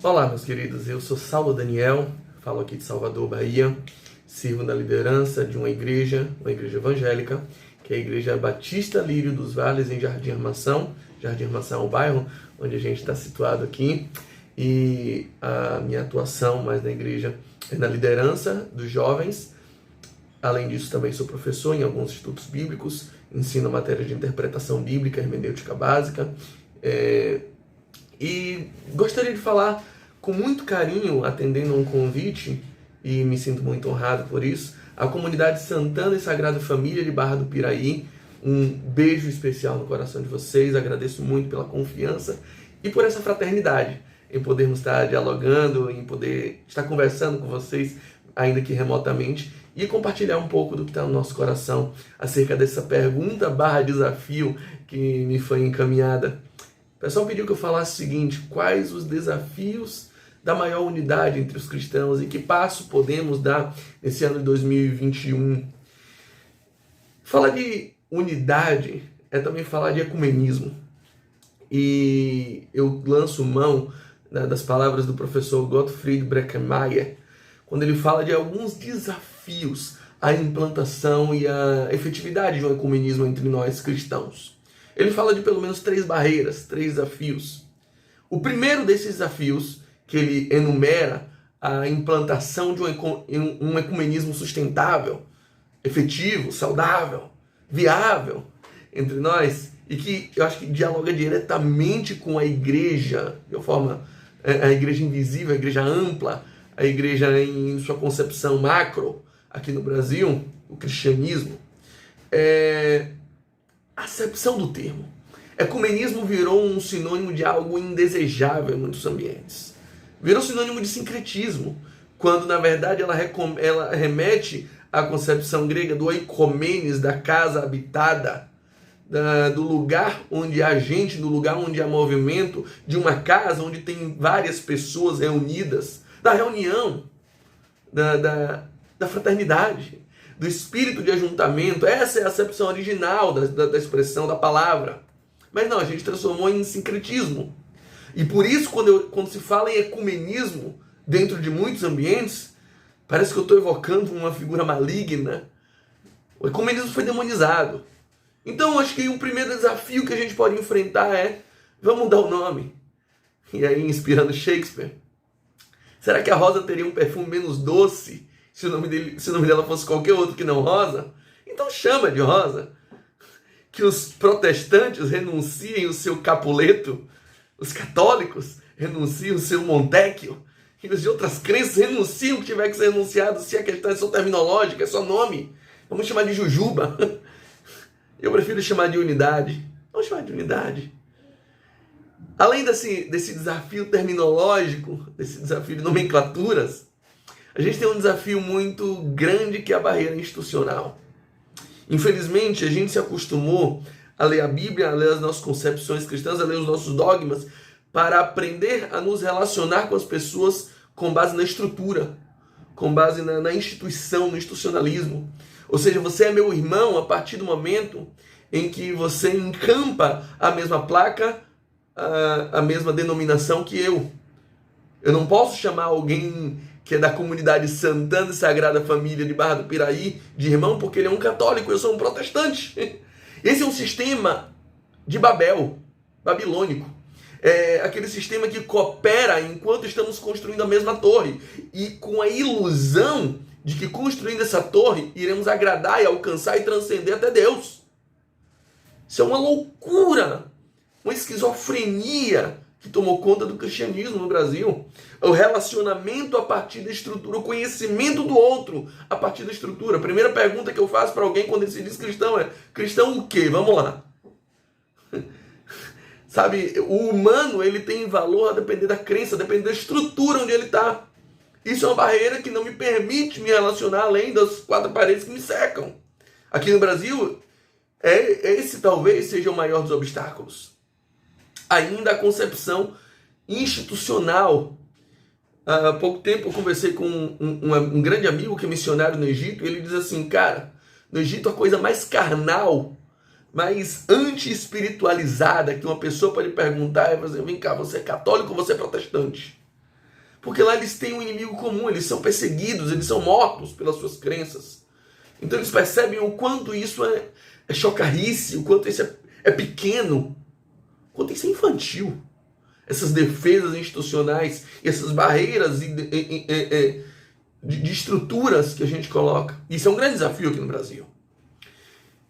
Olá, meus queridos, eu sou Saulo Daniel, falo aqui de Salvador, Bahia, sirvo na liderança de uma igreja evangélica, que é a Igreja Batista Lírio dos Vales, em Jardim Armação. Jardim Armação é o bairro onde a gente está situado aqui, e a minha atuação mais na igreja é na liderança dos jovens. Além disso, também sou professor em alguns institutos bíblicos, ensino matéria de interpretação bíblica, hermenêutica básica, e gostaria de falar com muito carinho, atendendo a um convite, e me sinto muito honrado por isso, a comunidade Santana e Sagrada Família de Barra do Piraí. Um beijo especial no coração de vocês, agradeço muito pela confiança e por essa fraternidade, em podermos estar dialogando, em poder estar conversando com vocês, ainda que remotamente, e compartilhar um pouco do que está no nosso coração acerca dessa pergunta/desafio que me foi encaminhada. O pessoal pediu que eu falasse o seguinte: quais os desafios da maior unidade entre os cristãos e que passo podemos dar nesse ano de 2021? Falar de unidade é também falar de ecumenismo. E eu lanço mão das palavras do professor Gottfried Breckenmeyer, quando ele fala de alguns desafios à implantação e à efetividade de um ecumenismo entre nós cristãos. Ele fala de pelo menos 3 barreiras, 3 desafios. O primeiro desses desafios, que ele enumera a implantação de um ecumenismo sustentável, efetivo, saudável, viável entre nós, e que eu acho que dialoga diretamente com a igreja, de uma forma, a igreja invisível, a igreja ampla, a igreja em sua concepção macro, aqui no Brasil, o cristianismo. A acepção do termo. Ecumenismo virou um sinônimo de algo indesejável em muitos ambientes. Virou sinônimo de sincretismo, quando na verdade ela remete à concepção grega do oikomenes, da casa habitada, do lugar onde há gente, do lugar onde há movimento, de uma casa onde tem várias pessoas reunidas, da reunião, da fraternidade, do espírito de ajuntamento. Essa é a acepção original da expressão, da palavra. Mas não, a gente transformou em sincretismo. E por isso, quando se fala em ecumenismo, dentro de muitos ambientes, parece que eu estou evocando uma figura maligna. O ecumenismo foi demonizado. Então, acho que o primeiro desafio que a gente pode enfrentar é: vamos mudar o nome. E aí, inspirando Shakespeare, será que a rosa teria um perfume menos doce se o nome dela fosse qualquer outro que não rosa? Então chama de rosa. Que os protestantes renunciem o seu Capuleto, os católicos renunciem o seu Montecchio, e os de outras crenças renunciem o que tiver que ser renunciado, se a questão é só terminológica, é só nome. Vamos chamar de Jujuba. Eu prefiro chamar de unidade. Vamos chamar de unidade. Além desse desafio terminológico, desse desafio de nomenclaturas, a gente tem um desafio muito grande, que é a barreira institucional. Infelizmente, a gente se acostumou a ler a Bíblia, a ler as nossas concepções cristãs, a ler os nossos dogmas, para aprender a nos relacionar com as pessoas com base na estrutura, com base na instituição, no institucionalismo. Ou seja, você é meu irmão a partir do momento em que você encampa a mesma placa, a mesma denominação que eu. Eu não posso chamar alguém que é da comunidade Santana e Sagrada Família de Barra do Piraí de irmão, porque ele é um católico, eu sou um protestante. Esse é um sistema de Babel, babilônico. É aquele sistema que coopera enquanto estamos construindo a mesma torre, e com a ilusão de que construindo essa torre iremos agradar e alcançar e transcender até Deus. Isso é uma loucura, uma esquizofrenia que tomou conta do cristianismo no Brasil. O relacionamento a partir da estrutura, o conhecimento do outro a partir da estrutura. A primeira pergunta que eu faço para alguém quando ele se diz cristão é: cristão o quê? Vamos lá. Sabe, o humano, ele tem valor a depender da crença, a depender da estrutura onde ele está. Isso é uma barreira que não me permite me relacionar além das 4 paredes que me cercam. Aqui no Brasil, esse talvez seja o maior dos obstáculos. Ainda a concepção institucional. Há pouco tempo eu conversei com um grande amigo que é missionário no Egito, e ele diz assim: cara, no Egito a coisa mais carnal, mais anti-espiritualizada que uma pessoa pode perguntar é: vem cá, você é católico ou você é protestante? Porque lá eles têm um inimigo comum, eles são perseguidos, eles são mortos pelas suas crenças. Então eles percebem o quanto isso é chocarrice, o quanto isso é pequeno, o quanto isso é infantil. Essas defesas institucionais, essas barreiras de estruturas que a gente coloca. Isso é um grande desafio aqui no Brasil.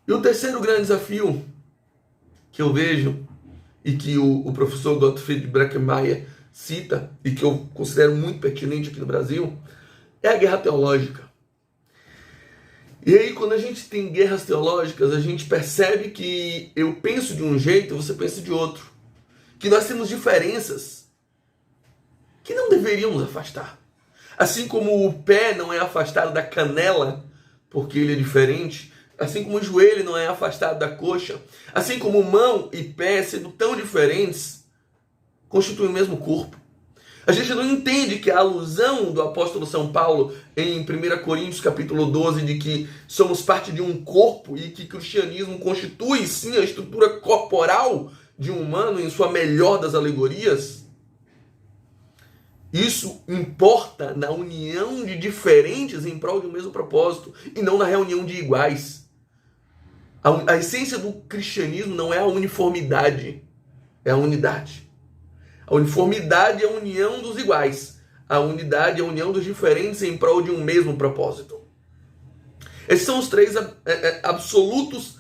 E o terceiro grande desafio que eu vejo, e que o professor Gottfried Breckenmeyer cita, e que eu considero muito pertinente aqui no Brasil, é a guerra teológica. E aí, quando a gente tem guerras teológicas, a gente percebe que eu penso de um jeito, você pensa de outro. Que nós temos diferenças que não deveríamos afastar. Assim como o pé não é afastado da canela, porque ele é diferente, assim como o joelho não é afastado da coxa, assim como mão e pé, sendo tão diferentes, constituem o mesmo corpo. A gente não entende que a alusão do apóstolo São Paulo em 1 Coríntios capítulo 12, de que somos parte de um corpo e que o cristianismo constitui sim a estrutura corporal de um humano em sua melhor das alegorias. Isso importa na união de diferentes em prol de um mesmo propósito e não na reunião de iguais. A essência do cristianismo não é a uniformidade, é a unidade. A uniformidade é a união dos iguais. A unidade é a união dos diferentes em prol de um mesmo propósito. Esses são os três absolutos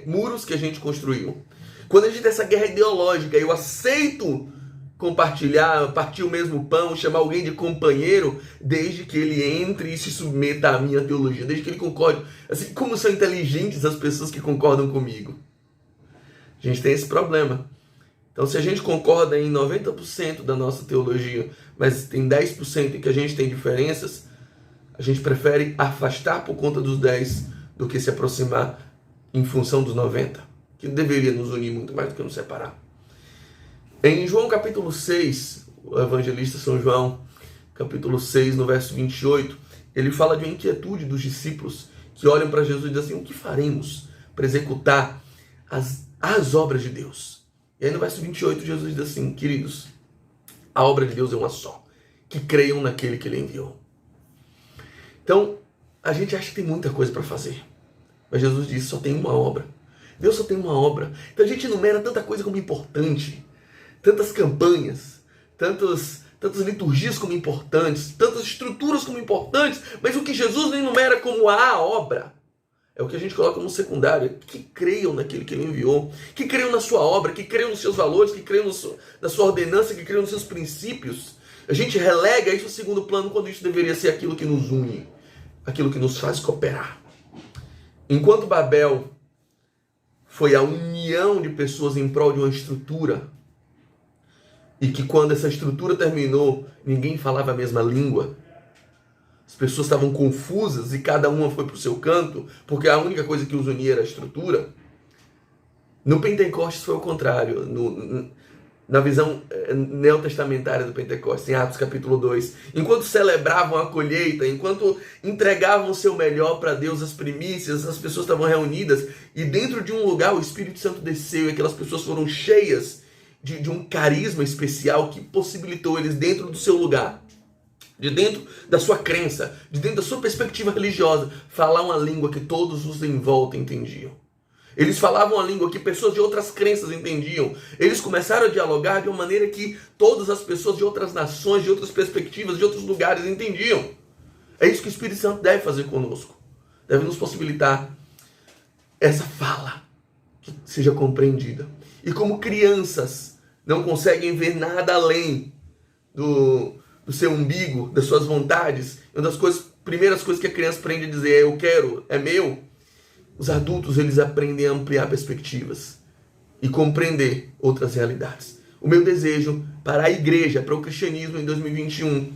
muros que a gente construiu. Quando a gente tem essa guerra ideológica, eu aceito compartilhar, partir o mesmo pão, chamar alguém de companheiro, desde que ele entre e se submeta à minha teologia, desde que ele concorde. Assim, como são inteligentes as pessoas que concordam comigo. A gente tem esse problema. Então, se a gente concorda em 90% da nossa teologia, mas tem 10% em que a gente tem diferenças, a gente prefere afastar por conta dos 10 do que se aproximar em função dos 90, que deveria nos unir muito mais do que nos separar. Em João capítulo 6, o evangelista São João, capítulo 6, no verso 28, ele fala de uma inquietude dos discípulos que olham para Jesus e dizem assim: o que faremos para executar as obras de Deus? E aí no verso 28 Jesus diz assim: queridos, a obra de Deus é uma só, que creiam naquele que ele enviou. Então, a gente acha que tem muita coisa para fazer, mas Jesus diz: só tem uma obra. Deus só tem uma obra. Então a gente enumera tanta coisa como importante, tantas campanhas, tantas liturgias como importantes, tantas estruturas como importantes, mas o que Jesus não enumera como a obra é o que a gente coloca no secundário: que creiam naquele que ele enviou, que creiam na sua obra, que creiam nos seus valores, que creiam na sua ordenança, que creiam nos seus princípios. A gente relega isso ao segundo plano quando isso deveria ser aquilo que nos une, aquilo que nos faz cooperar. Enquanto Babel foi a união de pessoas em prol de uma estrutura, e que quando essa estrutura terminou, ninguém falava a mesma língua, as pessoas estavam confusas e cada uma foi para o seu canto, porque a única coisa que os unia era a estrutura. No Pentecostes foi o contrário. Na visão neotestamentária do Pentecostes, em Atos capítulo 2, enquanto celebravam a colheita, enquanto entregavam o seu melhor para Deus, as primícias, as pessoas estavam reunidas, e dentro de um lugar o Espírito Santo desceu e aquelas pessoas foram cheias de um carisma especial que possibilitou eles, dentro do seu lugar, de dentro da sua crença, de dentro da sua perspectiva religiosa, falar uma língua que todos os em volta entendiam. Eles falavam a língua que pessoas de outras crenças entendiam. Eles começaram a dialogar de uma maneira que todas as pessoas de outras nações, de outras perspectivas, de outros lugares entendiam. É isso que o Espírito Santo deve fazer conosco. Deve nos possibilitar essa fala que seja compreendida. E como crianças não conseguem ver nada além do seu umbigo, das suas vontades, uma das primeiras coisas que a criança aprende a dizer é: eu quero, é meu. Os adultos, eles aprendem a ampliar perspectivas e compreender outras realidades. O meu desejo para a igreja, para o cristianismo em 2021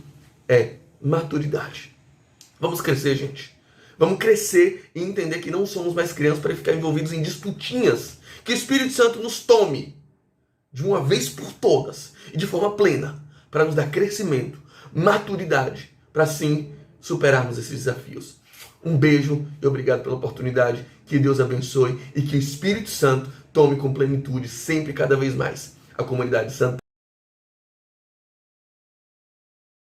é maturidade. Vamos crescer, gente. Vamos crescer e entender que não somos mais crianças para ficar envolvidos em disputinhas. Que o Espírito Santo nos tome de uma vez por todas e de forma plena para nos dar crescimento, maturidade, para assim superarmos esses desafios. Um beijo e obrigado pela oportunidade. Que Deus abençoe e que o Espírito Santo tome com plenitude sempre e cada vez mais a comunidade santa.